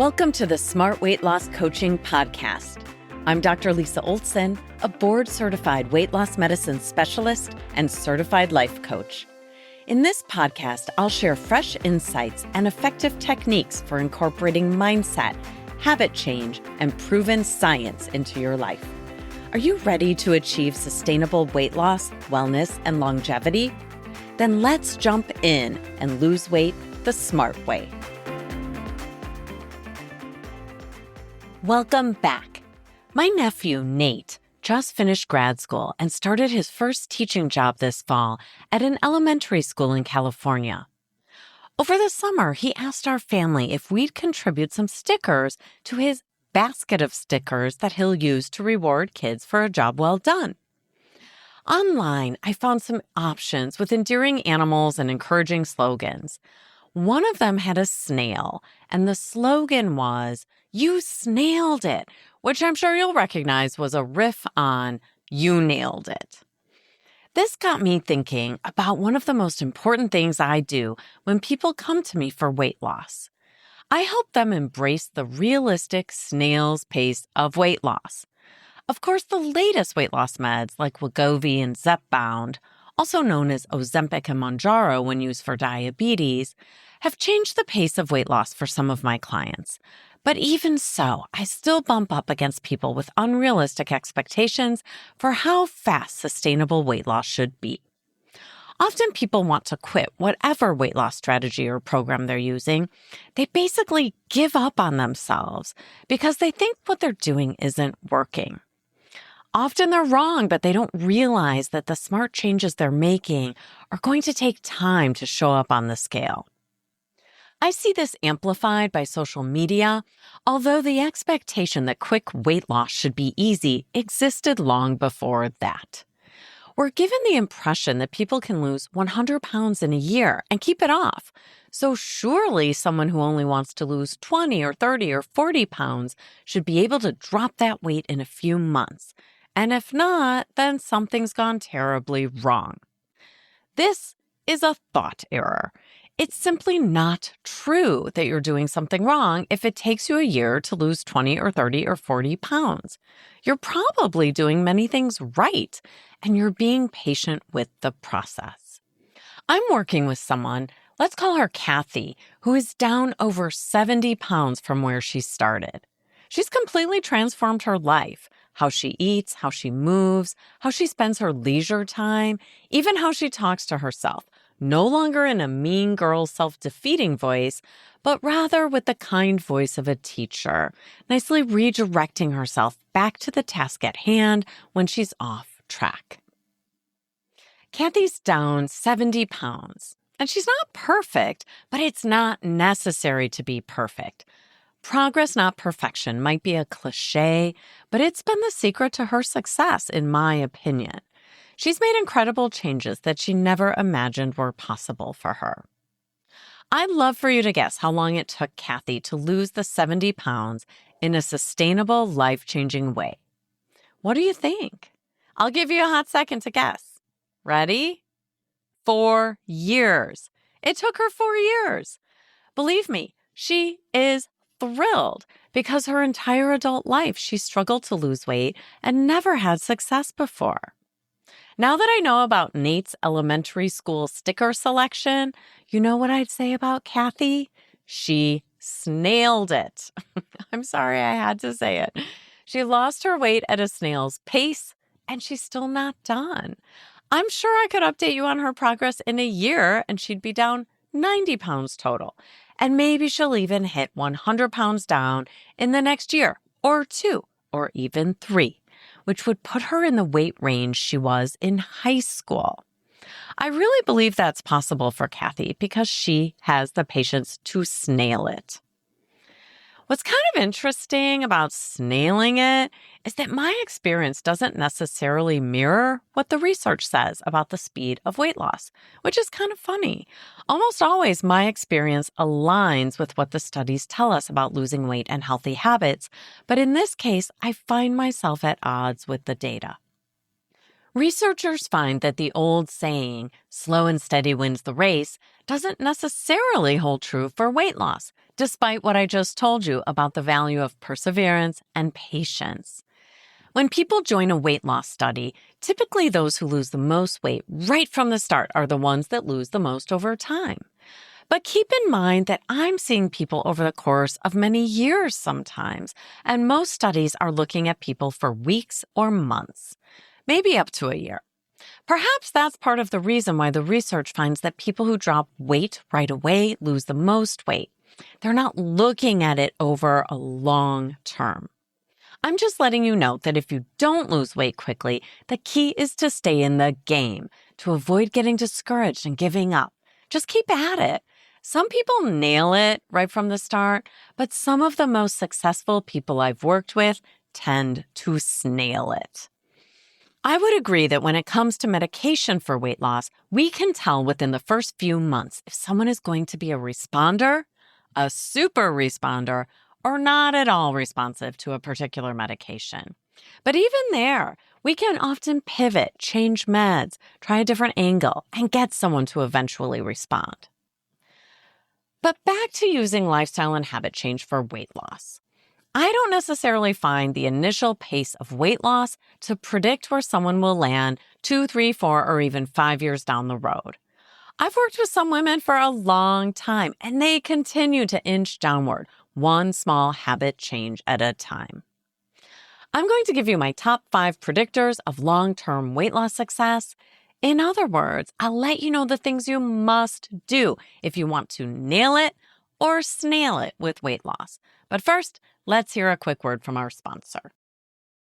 Welcome to the Smart Weight Loss Coaching Podcast. I'm Dr. Lisa Olson, a board-certified weight loss medicine specialist and certified life coach. In this podcast, I'll share fresh insights and effective techniques for incorporating mindset, habit change, and proven science into your life. Are you ready to achieve sustainable weight loss, wellness, and longevity? Then let's jump in and lose weight the smart way. Welcome back. My nephew, Nate, just finished grad school and started his first teaching job this fall at an elementary school in California. Over the summer, he asked our family if we'd contribute some stickers to his basket of stickers that he'll use to reward kids for a job well done. Online, I found some options with endearing animals and encouraging slogans. One of them had a snail, and the slogan was, "You snailed it," which I'm sure you'll recognize was a riff on "You nailed it." This got me thinking about one of the most important things I do when people come to me for weight loss. I help them embrace the realistic snail's pace of weight loss. Of course, the latest weight loss meds like Wegovy and Zepbound, also known as Ozempic and Mounjaro when used for diabetes, have changed the pace of weight loss for some of my clients. But even so, I still bump up against people with unrealistic expectations for how fast sustainable weight loss should be. Often people want to quit whatever weight loss strategy or program they're using. They basically give up on themselves because they think what they're doing isn't working. Often they're wrong, but they don't realize that the smart changes they're making are going to take time to show up on the scale. I see this amplified by social media, although the expectation that quick weight loss should be easy existed long before that. We're given the impression that people can lose 100 pounds in a year and keep it off. So surely someone who only wants to lose 20 or 30 or 40 pounds should be able to drop that weight in a few months. And if not, then something's gone terribly wrong. This is a thought error. It's simply not true that you're doing something wrong if it takes you a year to lose 20 or 30 or 40 pounds. You're probably doing many things right, and you're being patient with the process. I'm working with someone, let's call her Kathy, who is down over 70 pounds from where she started. She's completely transformed her life, how she eats, how she moves, how she spends her leisure time, even how she talks to herself. No longer in a mean girl, self-defeating voice, but rather with the kind voice of a teacher, nicely redirecting herself back to the task at hand when she's off track. Kathy's down 70 pounds, and she's not perfect, but it's not necessary to be perfect. Progress, not perfection, might be a cliche, but it's been the secret to her success, in my opinion. She's made incredible changes that she never imagined were possible for her. I'd love for you to guess how long it took Kathy to lose the 70 pounds in a sustainable, life-changing way. What do you think? I'll give you a hot second to guess. Ready? 4 years. It took her 4 years. Believe me, she is thrilled because her entire adult life she struggled to lose weight and never had success before. Now that I know about Nate's elementary school sticker selection, you know what I'd say about Kathy? She snailed it. I'm sorry I had to say it. She lost her weight at a snail's pace, and she's still not done. I'm sure I could update you on her progress in a year, and she'd be down 90 pounds total. And maybe she'll even hit 100 pounds down in the next year, or 2, or even 3. Which would put her in the weight range she was in high school. I really believe that's possible for Kathy because she has the patience to snail it. What's kind of interesting about snailing it is that my experience doesn't necessarily mirror what the research says about the speed of weight loss, which is kind of funny. Almost always my experience aligns with what the studies tell us about losing weight and healthy habits, but in this case, I find myself at odds with the data. Researchers find that the old saying, slow and steady wins the race, doesn't necessarily hold true for weight loss, despite what I just told you about the value of perseverance and patience. When people join a weight loss study, typically those who lose the most weight right from the start are the ones that lose the most over time. But keep in mind that I'm seeing people over the course of many years sometimes, and most studies are looking at people for weeks or months, maybe up to a year. Perhaps that's part of the reason why the research finds that people who drop weight right away lose the most weight. They're not looking at it over a long term. I'm just letting you know that if you don't lose weight quickly, the key is to stay in the game, to avoid getting discouraged and giving up. Just keep at it. Some people nail it right from the start, but some of the most successful people I've worked with tend to snail it. I would agree that when it comes to medication for weight loss, we can tell within the first few months if someone is going to be a responder, a super responder, or not at all responsive to a particular medication. But even there, we can often pivot, change meds, try a different angle, and get someone to eventually respond. But back to using lifestyle and habit change for weight loss. I don't necessarily find the initial pace of weight loss to predict where someone will land 2, 3, 4, or even 5 years down the road. I've worked with some women for a long time, and they continue to inch downward, one small habit change at a time. I'm going to give you my top 5 predictors of long-term weight loss success. In other words, I'll let you know the things you must do if you want to nail it or snail it with weight loss. But first, let's hear a quick word from our sponsor.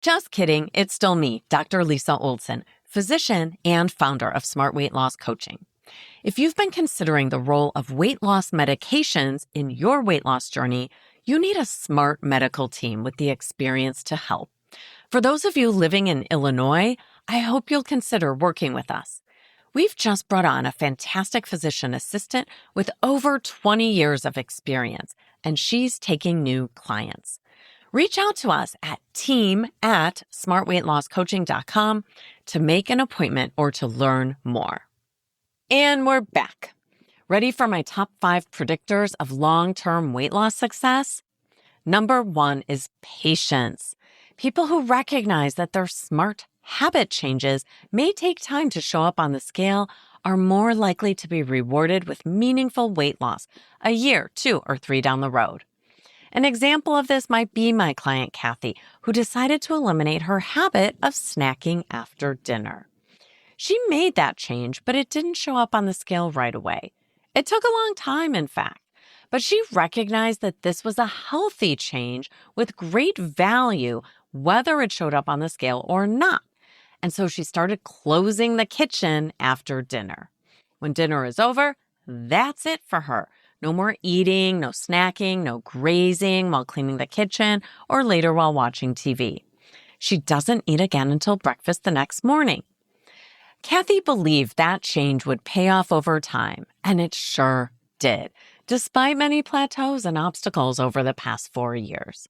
Just kidding, it's still me, Dr. Lisa Olson, physician and founder of Smart Weight Loss Coaching. If you've been considering the role of weight loss medications in your weight loss journey, you need a smart medical team with the experience to help. For those of you living in Illinois, I hope you'll consider working with us. We've just brought on a fantastic physician assistant with over 20 years of experience, and she's taking new clients. Reach out to us at team@smartweightlosscoaching.com to make an appointment or to learn more. And we're back. Ready for my top 5 predictors of long-term weight loss success? Number 1 is patience. People who recognize that their smart habit changes may take time to show up on the scale are more likely to be rewarded with meaningful weight loss a year, 2, or 3 down the road. An example of this might be my client, Kathy, who decided to eliminate her habit of snacking after dinner. She made that change, but it didn't show up on the scale right away. It took a long time, in fact, but she recognized that this was a healthy change with great value, whether it showed up on the scale or not. And so she started closing the kitchen after dinner. When dinner is over, that's it for her. No more eating, no snacking, no grazing while cleaning the kitchen or later while watching TV. She doesn't eat again until breakfast the next morning. Kathy believed that change would pay off over time, and it sure did, despite many plateaus and obstacles over the past 4 years.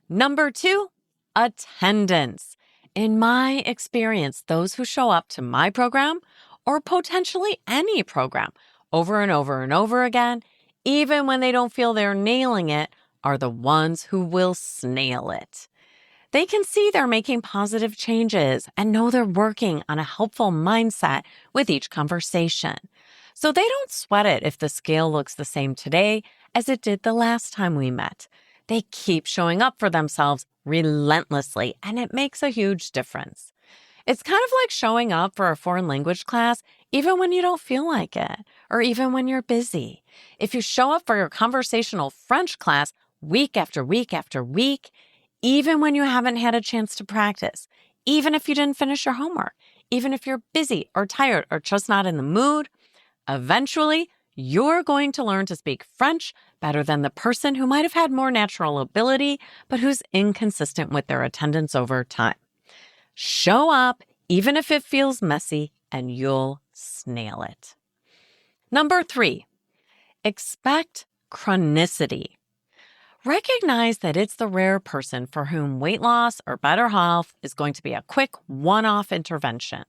Number 2, attendance. In my experience, those who show up to my program, or potentially any program, over and over and over again, even when they don't feel they're nailing it, are the ones who will snail it. They can see they're making positive changes and know they're working on a helpful mindset with each conversation. So they don't sweat it if the scale looks the same today as it did the last time we met. They keep showing up for themselves relentlessly, and it makes a huge difference. It's kind of like showing up for a foreign language class even when you don't feel like it, or even when you're busy. If you show up for your conversational French class week after week after week, even when you haven't had a chance to practice, even if you didn't finish your homework, even if you're busy or tired or just not in the mood, eventually you're going to learn to speak French better than the person who might have had more natural ability, but who's inconsistent with their attendance over time. Show up, even if it feels messy, and you'll snail it. Number 3, expect chronicity. Recognize that it's the rare person for whom weight loss or better health is going to be a quick one-off intervention.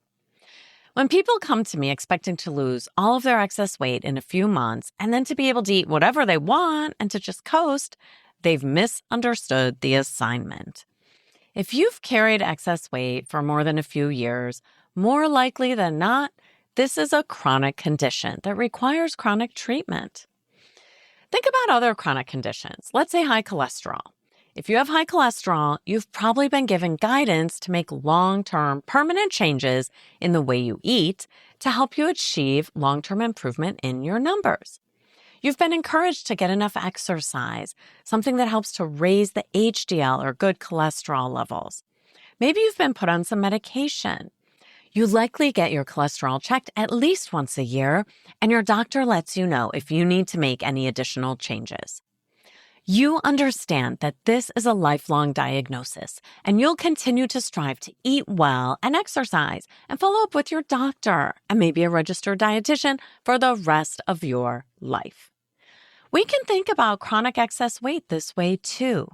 When people come to me expecting to lose all of their excess weight in a few months and then to be able to eat whatever they want and to just coast, they've misunderstood the assignment. If you've carried excess weight for more than a few years, more likely than not, this is a chronic condition that requires chronic treatment. Think about other chronic conditions. Let's say high cholesterol. If you have high cholesterol, you've probably been given guidance to make long-term permanent changes in the way you eat to help you achieve long-term improvement in your numbers. You've been encouraged to get enough exercise, something that helps to raise the HDL or good cholesterol levels. Maybe you've been put on some medication. You likely get your cholesterol checked at least once a year, and your doctor lets you know if you need to make any additional changes. You understand that this is a lifelong diagnosis, and you'll continue to strive to eat well and exercise and follow up with your doctor and maybe a registered dietitian for the rest of your life. We can think about chronic excess weight this way too.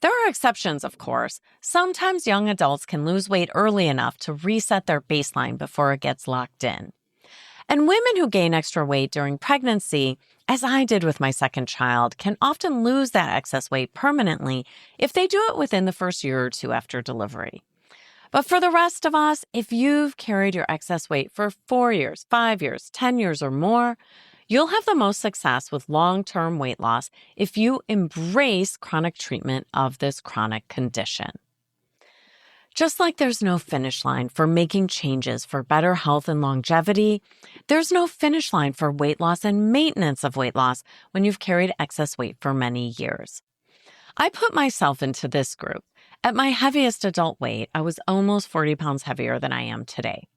There are exceptions, of course. Sometimes young adults can lose weight early enough to reset their baseline before it gets locked in. And women who gain extra weight during pregnancy, as I did with my second child, can often lose that excess weight permanently if they do it within the first year or two after delivery. But for the rest of us, if you've carried your excess weight for 4 years, 5 years, 10 years or more, you'll have the most success with long-term weight loss if you embrace chronic treatment of this chronic condition. Just like there's no finish line for making changes for better health and longevity, there's no finish line for weight loss and maintenance of weight loss when you've carried excess weight for many years. I put myself into this group. At my heaviest adult weight, I was almost 40 pounds heavier than I am today.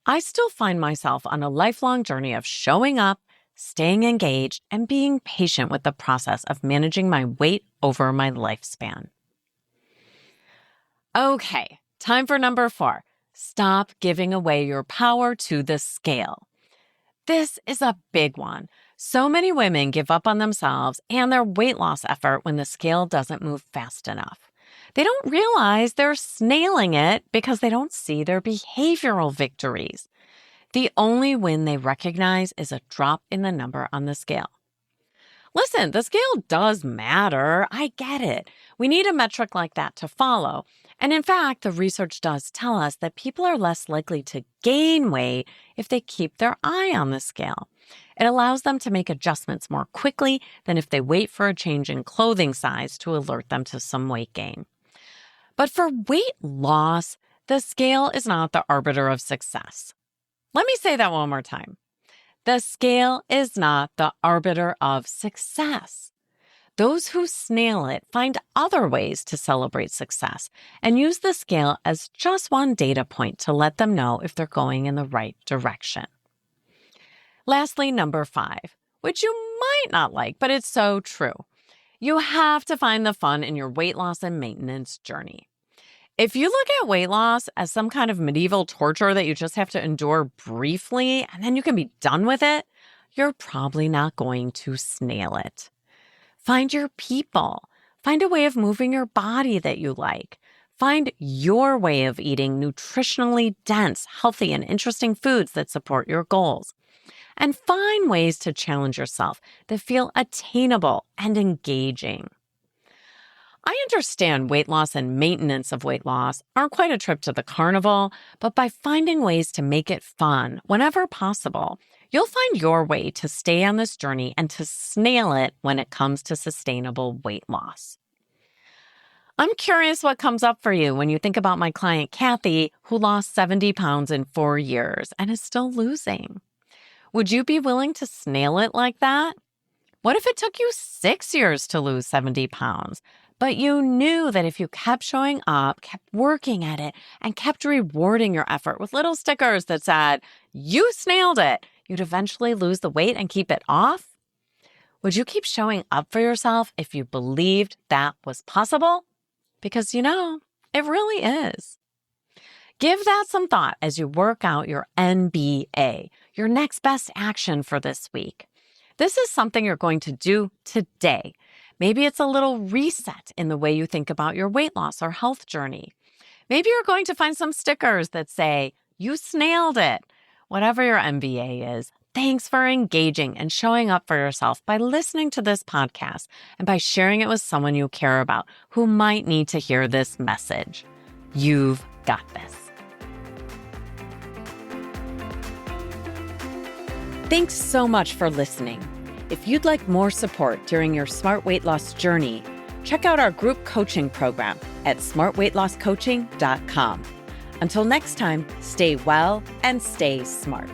I still find myself on a lifelong journey of showing up, staying engaged, and being patient with the process of managing my weight over my lifespan. Okay, time for number 4. Stop giving away your power to the scale. This is a big one. So many women give up on themselves and their weight loss effort when the scale doesn't move fast enough. They don't realize they're snailing it because they don't see their behavioral victories. The only win they recognize is a drop in the number on the scale. Listen, the scale does matter. I get it. We need a metric like that to follow. And in fact, the research does tell us that people are less likely to gain weight if they keep their eye on the scale. It allows them to make adjustments more quickly than if they wait for a change in clothing size to alert them to some weight gain. But for weight loss, the scale is not the arbiter of success. Let me say that one more time. The scale is not the arbiter of success. Those who snail it find other ways to celebrate success and use the scale as just one data point to let them know if they're going in the right direction. Lastly, number 5, which you might not like, but it's so true. You have to find the fun in your weight loss and maintenance journey. If you look at weight loss as some kind of medieval torture that you just have to endure briefly and then you can be done with it, you're probably not going to snail it. Find your people. Find a way of moving your body that you like. Find your way of eating nutritionally dense, healthy, and interesting foods that support your goals. And find ways to challenge yourself that feel attainable and engaging. I understand weight loss and maintenance of weight loss aren't quite a trip to the carnival, but by finding ways to make it fun whenever possible, you'll find your way to stay on this journey and to snail it when it comes to sustainable weight loss. I'm curious what comes up for you when you think about my client Kathy, who lost 70 pounds in 4 years and is still losing. Would you be willing to snail it like that? What if it took you 6 years to lose 70 pounds? But you knew that if you kept showing up, kept working at it, and kept rewarding your effort with little stickers that said, "You snailed it," you'd eventually lose the weight and keep it off? Would you keep showing up for yourself if you believed that was possible? Because it really is. Give that some thought as you work out your NBA, your next best action for this week. This is something you're going to do today. Maybe it's a little reset in the way you think about your weight loss or health journey. Maybe you're going to find some stickers that say, You snailed it. Whatever your MBA is, thanks for engaging and showing up for yourself by listening to this podcast and by sharing it with someone you care about who might need to hear this message. You've got this. Thanks so much for listening. If you'd like more support during your smart weight loss journey, check out our group coaching program at smartweightlosscoaching.com. Until next time, stay well and stay smart.